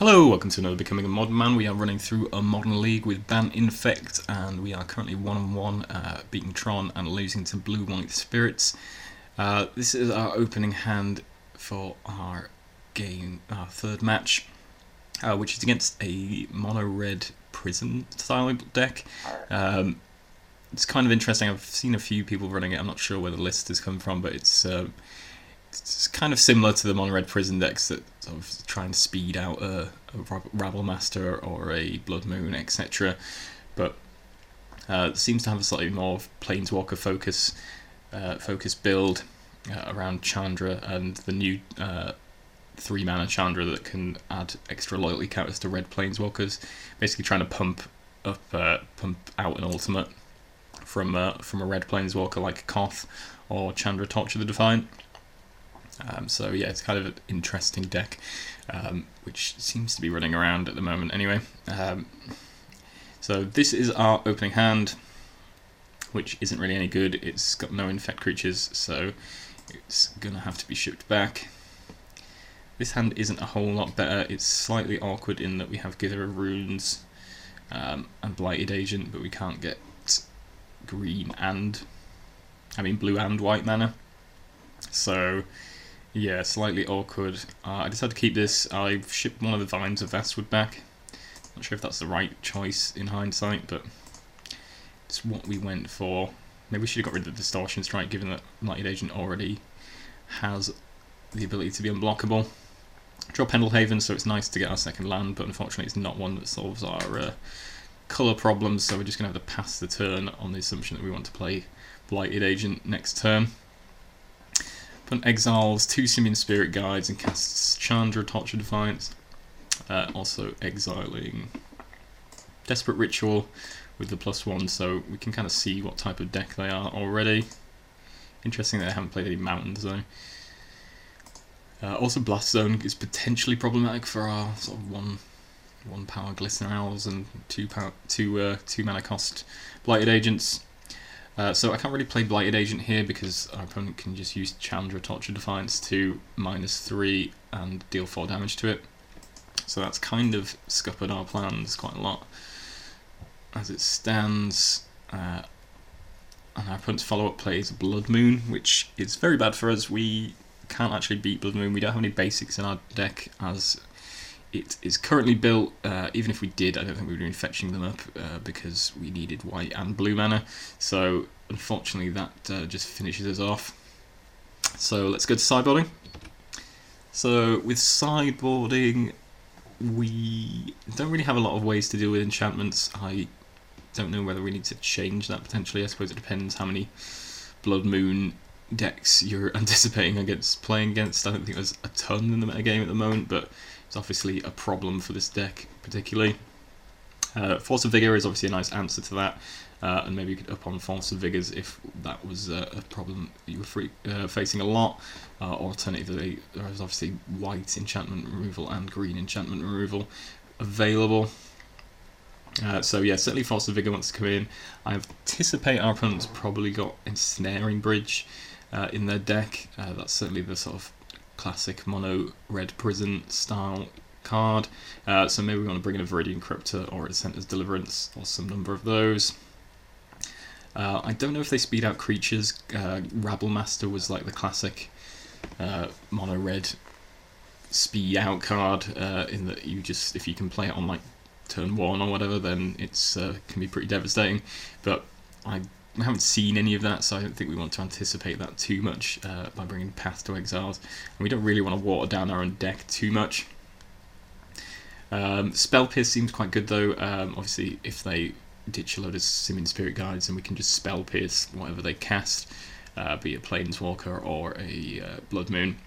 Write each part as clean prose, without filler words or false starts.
Hello, welcome to another Becoming a Modern Man. We are running through a modern league with Bant, Infect, and we are currently 1-1, beating Tron and losing to Blue-White Spirits. This is our opening hand for our game, our third match, which is against a mono-red prison style deck. It's kind of interesting. I've seen a few people running it. I'm not sure where the list has come from, but it's kind of similar to the mono-red prison decks that sort of try and speed out a Rabble Master or a Blood Moon, etc. But it seems to have a slightly more Planeswalker focus build around Chandra and the new 3-mana Chandra that can add extra loyalty counters to red Planeswalkers. Basically trying to pump out an ultimate from a red Planeswalker like Koth or Chandra Torch of the Defiant. So yeah, it's kind of an interesting deck, which seems to be running around at the moment anyway. So this is our opening hand, which isn't really any good. It's got no Infect creatures, so it's going to have to be shipped back. This hand isn't a whole lot better. It's slightly awkward in that we have Gither of Runes and Blighted Agent, but we can't get blue and white mana. So yeah, slightly awkward. I decided to keep this. I've shipped one of the Vines of Vastwood back. Not sure if that's the right choice in hindsight, but it's what we went for. Maybe we should have got rid of the Distortion Strike, given that Blighted Agent already has the ability to be unblockable. Draw Pendelhaven, so it's nice to get our second land, but unfortunately it's not one that solves our colour problems, so we're just going to have to pass the turn on the assumption that we want to play Blighted Agent next turn. Opponent exiles 2 Simian Spirit Guides and casts Chandra Torch of Defiance. Also exiling Desperate Ritual with the +1, so we can kind of see what type of deck they are already. Interesting that they haven't played any mountains though. Also Blast Zone is potentially problematic for our sort of one power Glistener Owls and two mana cost Blighted Agents. So I can't really play Blighted Agent here because our opponent can just use Chandra Torch of Defiance to -3 and deal 4 damage to it. So that's kind of scuppered our plans quite a lot as it stands. And our opponent's follow-up plays Blood Moon, which is very bad for us. We can't actually beat Blood Moon. We don't have any basics in our deck as it is currently built. Even if we did, I don't think we would be fetching them up because we needed white and blue mana. So unfortunately that just finishes us off. So let's go to sideboarding. So with sideboarding, we don't really have a lot of ways to deal with enchantments. I don't know whether we need to change that potentially. I suppose it depends how many Blood Moon decks you're anticipating playing against. I don't think there's a ton in the metagame at the moment, but it's obviously a problem for this deck particularly. Force of Vigor is obviously a nice answer to that, and maybe you could up on Force of Vigors if that was a problem you were facing a lot. Alternatively, there is obviously white enchantment removal and green enchantment removal available. So yeah, certainly Force of Vigor wants to come in. I anticipate our opponent's probably got Ensnaring Bridge in their deck. That's certainly the sort of classic mono red prison style card. So maybe we want to bring in a Viridian Cryptor or a Center's Deliverance or some number of those. I don't know if they speed out creatures. Rabble Master was like the classic mono red speed out card in that if you can play it on like turn 1 or whatever, then it's can be pretty devastating. But I haven't seen any of that, so I don't think we want to anticipate that too much by bringing Path to Exiles. And we don't really want to water down our own deck too much. Spell Pierce seems quite good though. Obviously, if they ditch a load of Simian Spirit Guides, and we can just Spell Pierce whatever they cast, be it Planeswalker or a Blood Moon,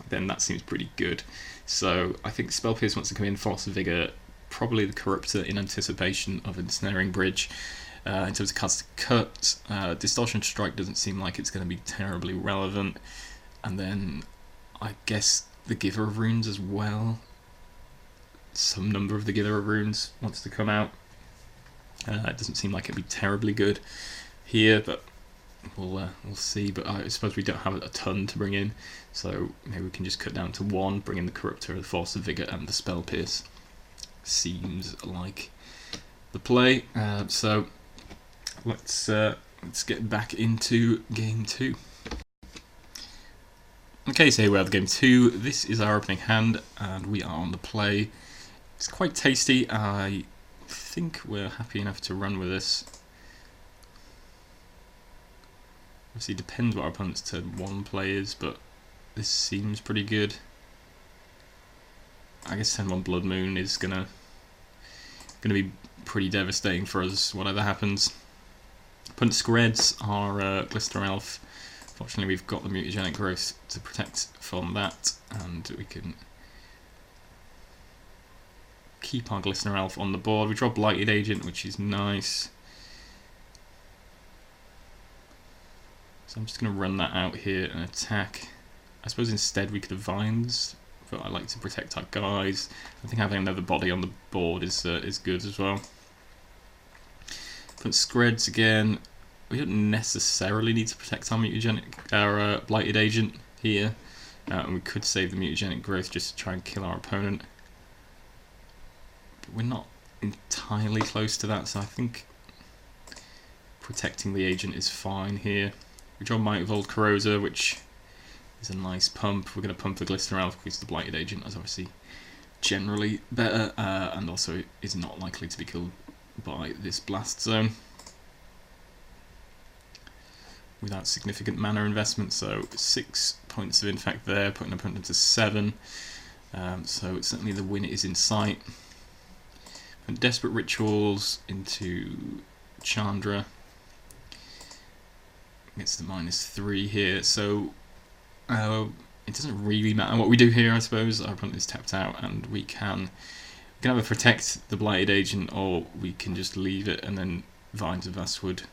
then that seems pretty good. So I think Spell Pierce wants to come in, Force of Vigor, probably the Corruptor in anticipation of Ensnaring Bridge. In terms of cards to cut, Distortion Strike doesn't seem like it's going to be terribly relevant. And then I guess the Giver of Runes as well. Some number of the Giver of Runes wants to come out. It doesn't seem like it'd be terribly good here, but We'll see, but I suppose we don't have a ton to bring in, so maybe we can just cut down to 1, bring in the Corruptor, the Force of Vigor, and the Spell Pierce. Seems like the play. So let's get back into game 2. Okay, so here we have game 2. This is our opening hand, and we are on the play. It's quite tasty. I think we're happy enough to run with this. Obviously, depends what our opponent's turn 1 play is, but this seems pretty good. I guess turn 1 Blood Moon is gonna be pretty devastating for us, whatever happens. Opponent's Skreds are Glistener Elf. Fortunately, we've got the Mutagenic Growth to protect from that, and we can keep our Glistener Elf on the board. We draw Blighted Agent, which is nice. So I'm just going to run that out here and attack. I suppose instead we could have Vines, but I like to protect our guys. I think having another body on the board is good as well. Put Skreds again. We don't necessarily need to protect our Blighted Agent here, and we could save the Mutagenic Growth just to try and kill our opponent. But we're not entirely close to that, so I think protecting the agent is fine here. We draw Might of Old Corroser, which is a nice pump. We're going to pump the Glistener Elf because the Blighted Agent is obviously generally better, and also is not likely to be killed by this Blast Zone without significant mana investment. So 6 points of Infect there, putting an opponent to 7. So certainly the win is in sight. And Desperate Rituals into Chandra. Gets the -3 here, so it doesn't really matter what we do here, I suppose. Our opponent is tapped out, and we can either protect the Blighted Agent, or we can just leave it and then Vines of Vastwood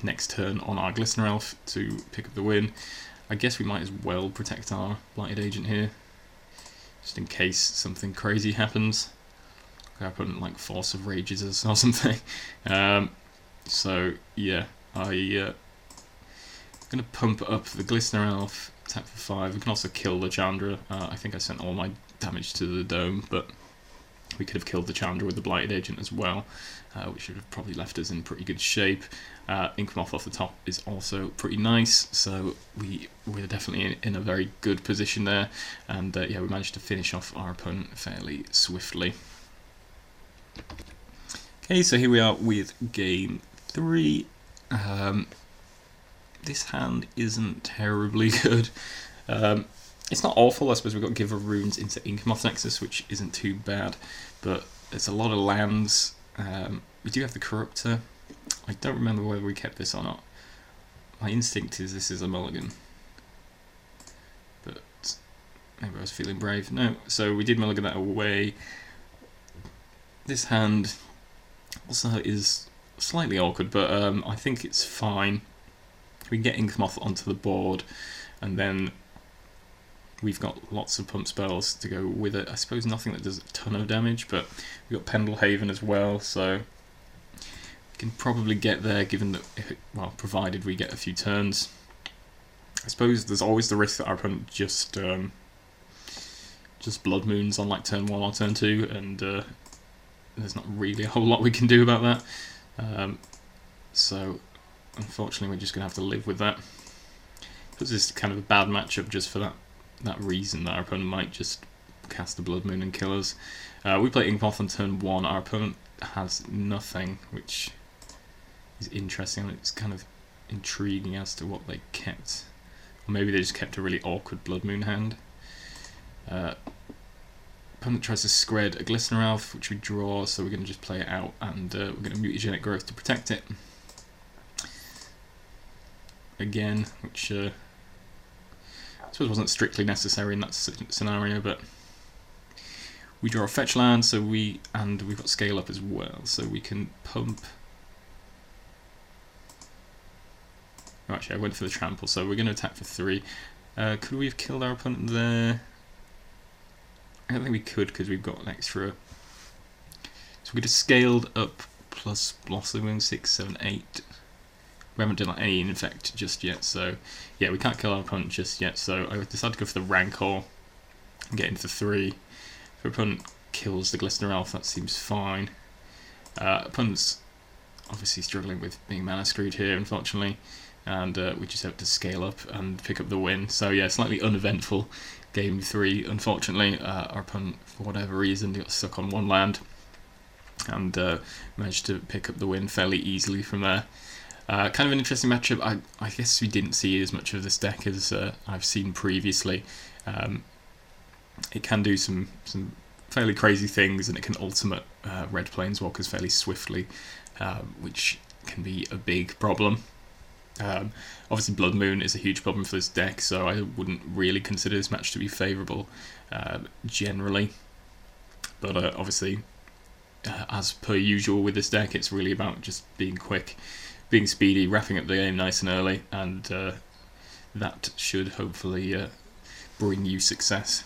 next turn on our Glistener Elf to pick up the win. I guess we might as well protect our Blighted Agent here, just in case something crazy happens. Our opponent like Force of Rages us or something. So yeah, I'm going to pump up the Glistener Elf, attack for 5. We can also kill the Chandra. I think I sent all my damage to the dome, but we could have killed the Chandra with the Blighted Agent as well, which would have probably left us in pretty good shape. Inkmoth off the top is also pretty nice, so we're definitely in a very good position there, and yeah, we managed to finish off our opponent fairly swiftly. Okay, so here we are with game 3. This hand isn't terribly good. It's not awful. I suppose we've got Giver Runes into Inkmoth Nexus, which isn't too bad, but there's a lot of lands. We do have the Corruptor. I don't remember whether we kept this or not. My instinct is this is a mulligan, but maybe I was feeling brave. No, so we did mulligan that away. This hand also is slightly awkward, but I think it's fine. We can get Inkmoth onto the board, and then we've got lots of pump spells to go with it. I suppose nothing that does a ton of damage, but we've got Pendlehaven as well, so we can probably get there, given that, well, provided we get a few turns. I suppose there's always the risk that our opponent just Blood Moons on like turn 1 or turn 2, and there's not really a whole lot we can do about that. So unfortunately, we're just going to have to live with that. Puts this kind of a bad matchup just for that reason, that our opponent might just cast the Blood Moon and kill us. We play Inkmoth on turn 1. Our opponent has nothing, which is interesting. It's kind of intriguing as to what they kept. Or maybe they just kept a really awkward Blood Moon hand. Opponent tries to Skred a Glistener Elf, which we draw, so we're going to just play it out, and we're going to Mutagenic Growth to protect it. Again, which I suppose wasn't strictly necessary in that scenario, but we draw a fetch land, so we've got Scale Up as well, so we can pump. Oh, actually, I went for the trample, so we're going to attack for 3. Could we have killed our opponent there? I don't think we could, because we've got an extra. So we could have scaled up plus Blossoming 6, 7, 8. We haven't done any Infect just yet, so yeah, we can't kill our opponent just yet, so I decided to go for the Rancor and get into 3. If our opponent kills the Glistener Elf, that seems fine. Opponent's obviously struggling with being mana screwed here, unfortunately, and we just have to scale up and pick up the win. So yeah, slightly uneventful game 3, unfortunately. Our opponent, for whatever reason, got stuck on 1 land and managed to pick up the win fairly easily from there. Kind of an interesting matchup. I guess we didn't see as much of this deck as I've seen previously. It can do some fairly crazy things, and it can ultimate red planeswalkers fairly swiftly, which can be a big problem. Obviously Blood Moon is a huge problem for this deck, so I wouldn't really consider this match to be favourable generally. But obviously, as per usual with this deck, it's really about just being quick, being speedy, wrapping up the game nice and early, and that should hopefully bring you success.